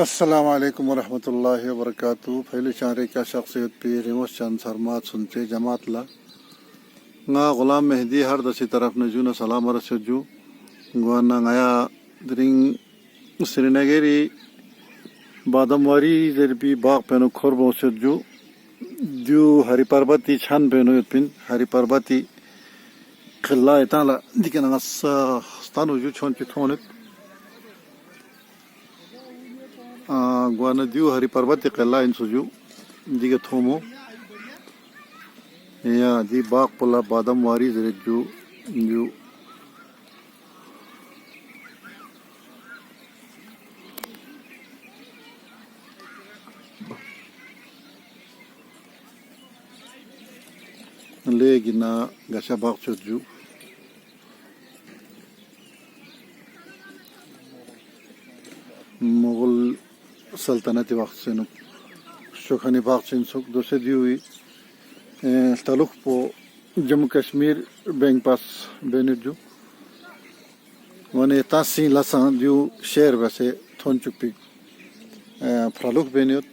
अस्सलाम वालेकुम वरहमतुल्लाहि वबरकातुहू फैले चारे क्या शख्सियत पे रिमोस चंद सरमात सुनते जमात ला nga gulam mehdi har dasi taraf na juna salam arasju guana ngaya dring srinageri badamwari derbi bag peno khorbo sju ju hari parbati chan peno pin hari parbati khilla etala dikena ngas stanu ju chon ki thonet guana diu hari parbati khilla in suju dige thomo या दी बाग पुला बादम वारी जरे जो जो लेगिना गशा बाग चुजू मुगल सल्तनती वक्त से नुक शुखानी बाग चिंसुक दूसरे दी हुई तालुक पो जम्मू कश्मीर बैंक पास बेनिजू वने तासी लसा जो शेर वैसे थोन चुपी फ्रालुक बेनियत